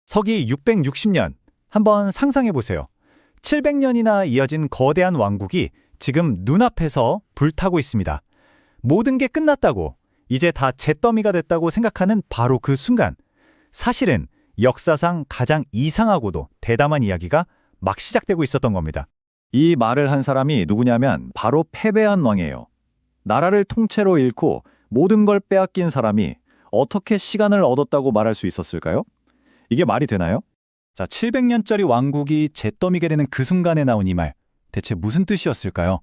서기 660년, 한번 상상해 보세요. 700년이나 이어진 거대한 왕국이 지금 눈앞에서 불타고 있습니다. 모든 게 끝났다고, 이제 다 잿더미가 됐다고 생각하는 바로 그 순간, 사실은 역사상 가장 이상하고도 대담한 이야기가 막 시작되고 있었던 겁니다. 이 말을 한 사람이 누구냐면 바로 패배한 왕이에요. 나라를 통째로 잃고 모든 걸 빼앗긴 사람이 어떻게 시간을 얻었다고 말할 수 있었을까요? 이게 말이 되나요? 자, 700년짜리 왕국이 잿더미가 되는 그 순간에 나온 이 말, 대체 무슨 뜻이었을까요?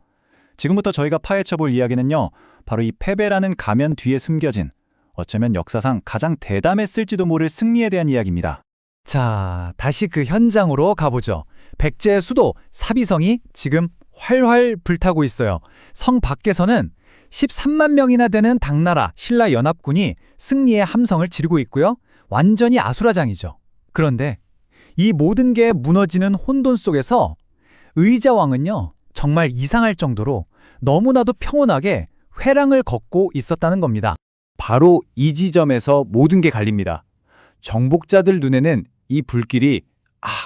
지금부터 저희가 파헤쳐볼 이야기는요, 바로 이 패배라는 가면 뒤에 숨겨진 어쩌면 역사상 가장 대담했을지도 모를 승리에 대한 이야기입니다. 자, 다시 그 현장으로 가보죠. 백제의 수도 사비성이 지금 활활 불타고 있어요. 성 밖에서는 13만 명이나 되는 당나라 신라 연합군이 승리의 함성을 지르고 있고요. 완전히 아수라장이죠. 그런데 이 모든 게 무너지는 혼돈 속에서 의자왕은요, 정말 이상할 정도로 너무나도 평온하게 회랑을 걷고 있었다는 겁니다. 바로 이 지점에서 모든 게 갈립니다. 정복자들 눈에는 이 불길이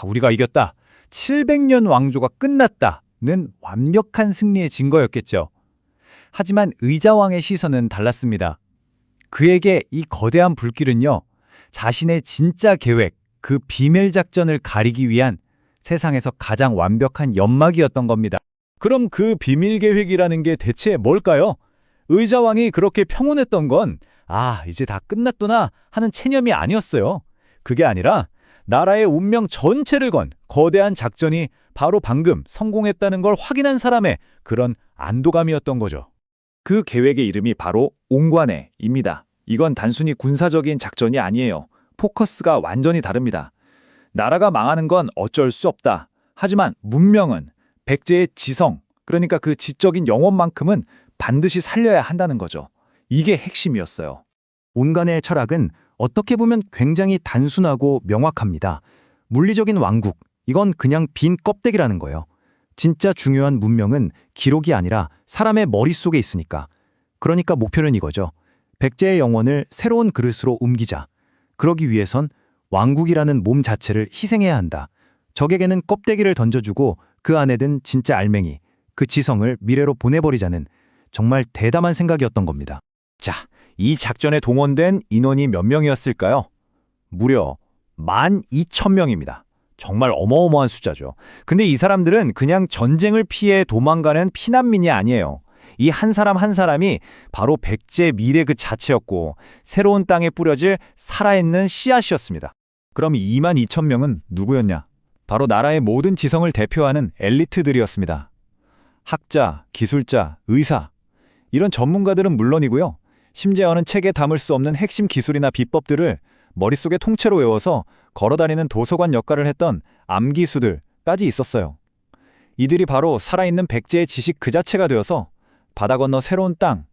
우리가 이겼다, 700년 왕조가 끝났다는 완벽한 승리의 증거였겠죠. 하지만 의자왕의 시선은 달랐습니다. 그에게 이 거대한 불길은요, 자신의 진짜 계획, 그 비밀 작전을 가리기 위한 세상에서 가장 완벽한 연막이었던 겁니다. 그럼 그 비밀 계획이라는 게 대체 뭘까요? 의자왕이 그렇게 평온했던 건 이제 다 끝났구나 하는 체념이 아니었어요. 그게 아니라 나라의 운명 전체를 건 거대한 작전이 바로 방금 성공했다는 걸 확인한 사람의 그런 안도감이었던 거죠. 그 계획의 이름이 바로 옹관회입니다. 이건 단순히 군사적인 작전이 아니에요. 포커스가 완전히 다릅니다. 나라가 망하는 건 어쩔 수 없다. 하지만 문명은 백제의 지성, 그러니까 그 지적인 영혼만큼은 반드시 살려야 한다는 거죠. 이게 핵심이었어요. 온간의 철학은 어떻게 보면 굉장히 단순하고 명확합니다. 물리적인 왕국, 이건 그냥 빈 껍데기라는 거예요. 진짜 중요한 문명은 기록이 아니라 사람의 머릿속에 있으니까. 그러니까 목표는 이거죠. 백제의 영혼을 새로운 그릇으로 옮기자. 그러기 위해선 왕국이라는 몸 자체를 희생해야 한다. 적에게는 껍데기를 던져주고 그 안에 든 진짜 알맹이, 그 지성을 미래로 보내버리자는 정말 대담한 생각이었던 겁니다. 자, 이 작전에 동원된 인원이 몇 명이었을까요? 무려 12,000명입니다. 정말 어마어마한 숫자죠. 근데 이 사람들은 그냥 전쟁을 피해 도망가는 피난민이 아니에요. 이 한 사람 한 사람이 바로 백제의 미래 그 자체였고 새로운 땅에 뿌려질 살아있는 씨앗이었습니다. 그럼 22,000명은 누구였냐? 바로 나라의 모든 지성을 대표하는 엘리트들이었습니다. 학자, 기술자, 의사, 이런 전문가들은 물론이고요. 심지어는 책에 담을 수 없는 핵심 기술이나 비법들을 머릿속에 통째로 외워서 걸어다니는 도서관 역할을 했던 암기수들까지 있었어요. 이들이 바로 살아있는 백제의 지식 그 자체가 되어서 바다 건너 새로운 땅,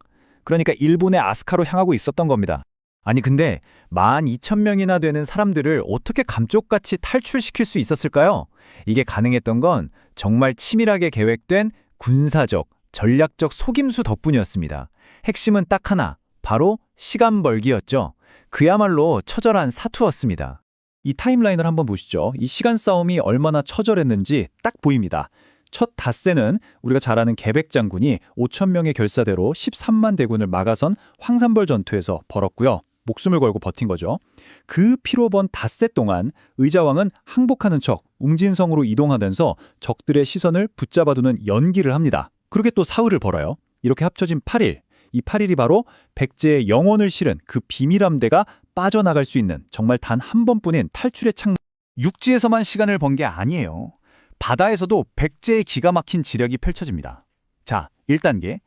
그러니까 일본의 아스카로 향하고 있었던 겁니다. 아니 근데 12,000명이나 되는 사람들을 어떻게 감쪽같이 탈출시킬 수 있었을까요? 이게 가능했던 건 정말 치밀하게 계획된 군사적, 전략적 속임수 덕분이었습니다. 핵심은 딱 하나, 바로 시간 벌기였죠. 그야말로 처절한 사투였습니다. 이 타임라인을 한번 보시죠. 이 시간 싸움이 얼마나 처절했는지 딱 보입니다. 첫 닷새는 우리가 잘 아는 개백 장군이 5,000명의 결사대로 13만 대군을 막아선 황산벌 전투에서 벌었고요. 목숨을 걸고 버틴 거죠. 그 피로 번 닷새 동안 의자왕은 항복하는 척 웅진성으로 이동하면서 적들의 시선을 붙잡아두는 연기를 합니다. 그렇게 또 사흘을 벌어요. 이렇게 합쳐진 8일. 이 8일이 바로 백제의 영혼을 실은 그 비밀함대가 빠져나갈 수 있는 정말 단 한 번뿐인 탈출의 창문. 육지에서만 시간을 번 게 아니에요. 바다에서도 백제의 기가 막힌 지력이 펼쳐집니다. 자, 1단계.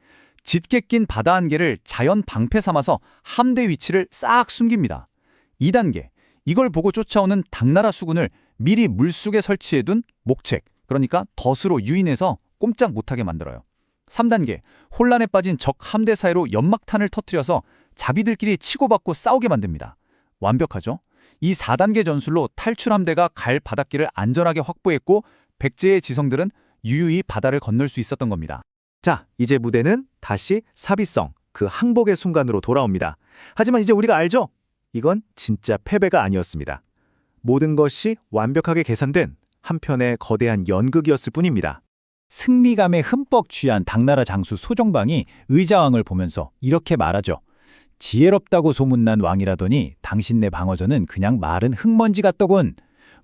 짙게 낀 바다 안개를 자연 방패 삼아서 함대 위치를 싹 숨깁니다. 2단계. 이걸 보고 쫓아오는 당나라 수군을 미리 물속에 설치해둔 목책, 그러니까 덫으로 유인해서 꼼짝 못하게 만들어요. 3단계. 혼란에 빠진 적 함대 사이로 연막탄을 터뜨려서 자비들끼리 치고받고 싸우게 만듭니다. 완벽하죠? 이 4단계 전술로 탈출 함대가 갈 바닷길을 안전하게 확보했고 백제의 지성들은 유유히 바다를 건널 수 있었던 겁니다. 자, 이제 무대는 다시 사비성, 그 항복의 순간으로 돌아옵니다. 하지만 이제 우리가 알죠? 이건 진짜 패배가 아니었습니다. 모든 것이 완벽하게 계산된 한편의 거대한 연극이었을 뿐입니다. 승리감에 흠뻑 취한 당나라 장수 소정방이 의자왕을 보면서 이렇게 말하죠. 지혜롭다고 소문난 왕이라더니 당신네 방어전은 그냥 마른 흙먼지 같더군.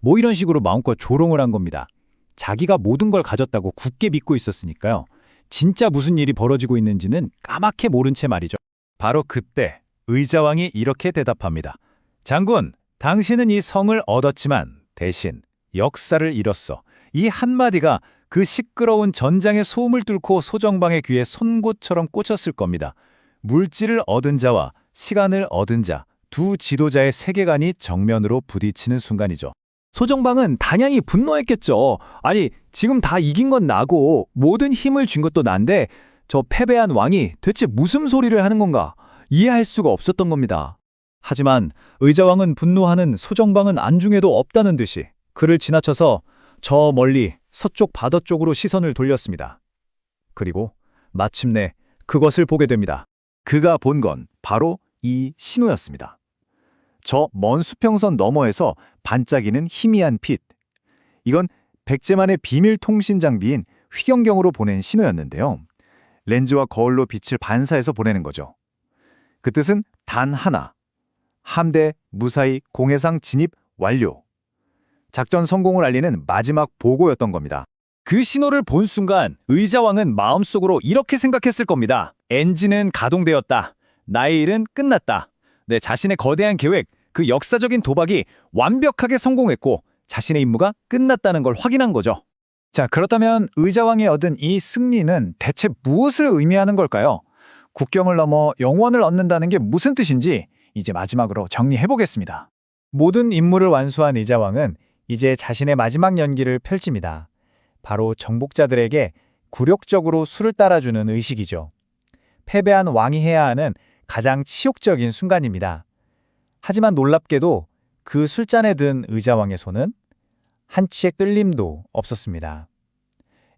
뭐 이런 식으로 마음껏 조롱을 한 겁니다. 자기가 모든 걸 가졌다고 굳게 믿고 있었으니까요. 진짜 무슨 일이 벌어지고 있는지는 까맣게 모른 채 말이죠. 바로 그때 의자왕이 이렇게 대답합니다. 장군, 당신은 이 성을 얻었지만 대신 역사를 잃었어. 이 한마디가 그 시끄러운 전장의 소음을 뚫고 소정방의 귀에 송곳처럼 꽂혔을 겁니다. 물질을 얻은 자와 시간을 얻은 자, 두 지도자의 세계관이 정면으로 부딪히는 순간이죠. 소정방은 단양이 분노했겠죠. 아니, 지금 다 이긴 건 나고 모든 힘을 준 것도 난데 저 패배한 왕이 대체 무슨 소리를 하는 건가 이해할 수가 없었던 겁니다. 하지만 의자왕은 분노하는 소정방은 안중에도 없다는 듯이 그를 지나쳐서 저 멀리 서쪽 바다 쪽으로 시선을 돌렸습니다. 그리고 마침내 그것을 보게 됩니다. 그가 본 건 바로 이 신호였습니다. 저 먼 수평선 너머에서 반짝이는 희미한 빛. 이건 백제만의 비밀 통신 장비인 휘경경으로 보낸 신호였는데요. 렌즈와 거울로 빛을 반사해서 보내는 거죠. 그 뜻은 단 하나. 함대 무사히 공해상 진입 완료. 작전 성공을 알리는 마지막 보고였던 겁니다. 그 신호를 본 순간 의자왕은 마음속으로 이렇게 생각했을 겁니다. 엔진은 가동되었다. 나의 일은 끝났다. 내 자신의 거대한 계획, 그 역사적인 도박이 완벽하게 성공했고 자신의 임무가 끝났다는 걸 확인한 거죠. 자, 그렇다면 의자왕이 얻은 이 승리는 대체 무엇을 의미하는 걸까요? 국경을 넘어 영원을 얻는다는 게 무슨 뜻인지 이제 마지막으로 정리해보겠습니다. 모든 임무를 완수한 의자왕은 이제 자신의 마지막 연기를 펼칩니다. 바로 정복자들에게 굴욕적으로 수를 따라주는 의식이죠. 패배한 왕이 해야 하는 가장 치욕적인 순간입니다. 하지만 놀랍게도 그 술잔에 든 의자왕의 손은 한치의 떨림도 없었습니다.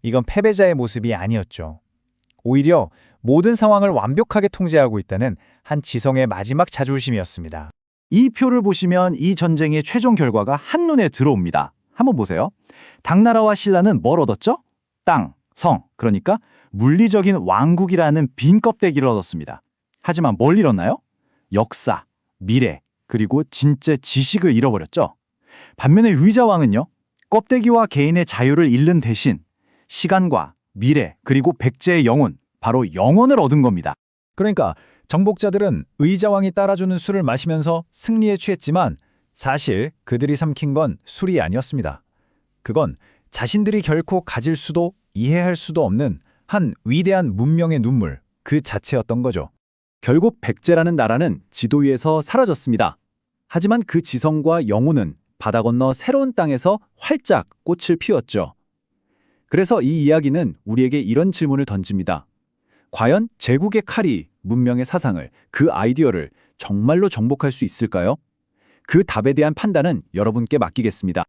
이건 패배자의 모습이 아니었죠. 오히려 모든 상황을 완벽하게 통제하고 있다는 한 지성의 마지막 자존심이었습니다. 이 표를 보시면 이 전쟁의 최종 결과가 한눈에 들어옵니다. 한번 보세요. 당나라와 신라는 뭘 얻었죠? 땅, 성, 그러니까 물리적인 왕국이라는 빈 껍데기를 얻었습니다. 하지만 뭘 잃었나요? 역사, 미래, 그리고 진짜 지식을 잃어버렸죠. 반면에 의자왕은요, 껍데기와 개인의 자유를 잃는 대신 시간과 미래, 그리고 백제의 영혼, 바로 영혼을 얻은 겁니다. 그러니까 정복자들은 의자왕이 따라주는 술을 마시면서 승리에 취했지만 사실 그들이 삼킨 건 술이 아니었습니다. 그건 자신들이 결코 가질 수도 이해할 수도 없는 한 위대한 문명의 눈물 그 자체였던 거죠. 결국 백제라는 나라는 지도 위에서 사라졌습니다. 하지만 그 지성과 영혼은 바다 건너 새로운 땅에서 활짝 꽃을 피웠죠. 그래서 이 이야기는 우리에게 이런 질문을 던집니다. 과연 제국의 칼이 문명의 사상을, 그 아이디어를 정말로 정복할 수 있을까요? 그 답에 대한 판단은 여러분께 맡기겠습니다.